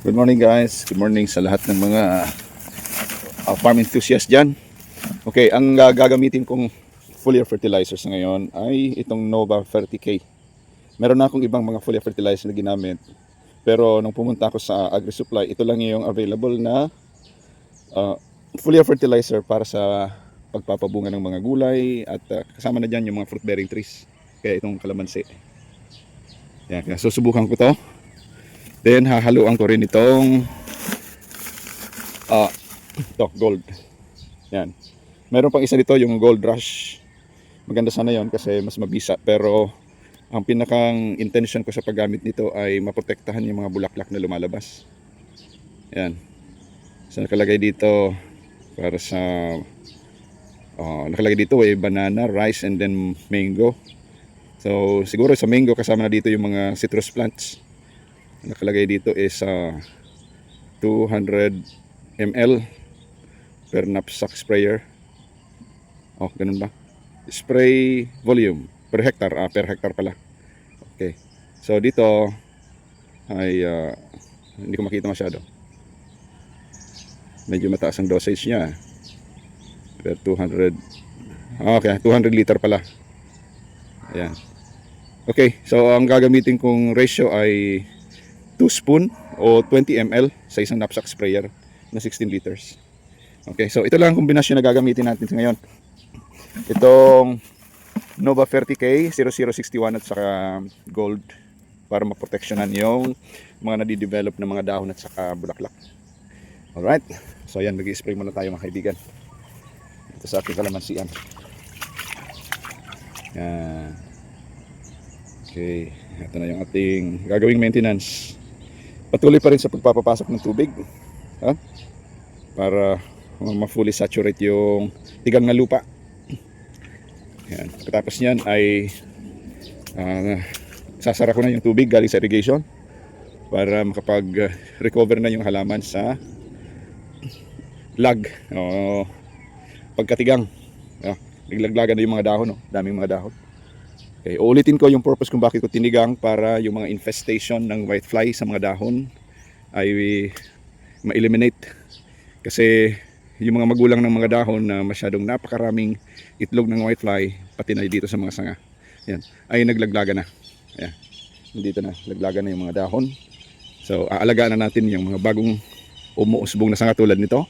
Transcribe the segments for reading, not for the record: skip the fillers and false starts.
Good morning guys, good morning sa lahat ng mga farm enthusiasts dyan. Okay, ang gagamitin kong foliar fertilizers ngayon ay itong Nova 30K. Meron na akong ibang mga foliar fertilizer na ginamit, pero nung pumunta ako sa AgriSupply, ito lang yung available na foliar fertilizer para sa pagpapabunga ng mga gulay at kasama na dyan yung mga fruit bearing trees. Kaya itong kalamansi. Yan, kaya susubukan ko to. Then hahaluan ko rin itong gold. Yan. Meron pang isa dito, yung Gold Rush. Maganda sana yon kasi mas mabisa, pero ang pinakang intention ko sa paggamit nito ay maprotektahan yung mga bulaklak na lumalabas. Yan. So nakalagay dito para sa nakalagay dito ay banana, rice, and then mango. So siguro sa mango kasama na dito yung mga citrus plants. Nakalagay dito is 200 ml per knapsack sprayer. Oh, ganun ba? Spray volume per hectare. Per hectare pala. Okay. So dito ay hindi ko makita masyado. Medyo mataas ang dosage niya. Per 200. Okay, 200 liter pala. Ayan. Okay, so ang gagamitin kong ratio ay 2 spoon o 20 ml sa isang knapsack sprayer na 16 liters. Okay, so ito lang ang kombinasyon na gagamitin natin ngayon. Itong Nova 30K 0061 at saka gold para maproteksyonan yung mga nadidevelop na mga dahon at saka bulaklak. Alright, so ayan, mag-i-spray muna tayo mga kaibigan. Ito sa ating kalamansian. Yan. Okay, ito na yung ating gagawing maintenance. Patuloy pa rin sa pagpapapasok ng tubig, para ma-fully saturate yung tigang na lupa. Yan. Pagkatapos niyan ay sasara ko na yung tubig galing sa irrigation para makapag-recover na yung halaman sa lag o pagkatigang. Naglaglagan na yung mga dahon, daming mga dahon. Okay, uulitin ko yung purpose kung bakit ko tinigang, para yung mga infestation ng whitefly sa mga dahon ay ma-eliminate. Kasi yung mga magulang ng mga dahon na masyadong napakaraming itlog ng whitefly, pati na dito sa mga sanga, yan, ay naglaglaga na. Ayan, dito na, laglaga na yung mga dahon. So aalagaan na natin yung mga bagong umuusbong na sanga tulad nito,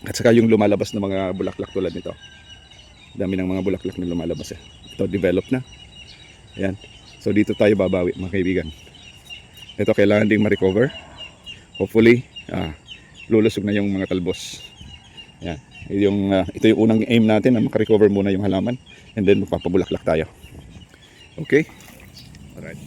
at saka yung lumalabas na mga bulaklak tulad nito. Dami ng mga bulaklak na lumalabas. Ito develop na. Ayan. So dito tayo babawi mga kaibigan. Ito kailangan ding ma-recover. Hopefully lulusog na yung mga talbos. Ayan. Ito yung unang aim natin, na makarecover muna yung halaman, and then magpapabulaklak tayo. Okay? Alright.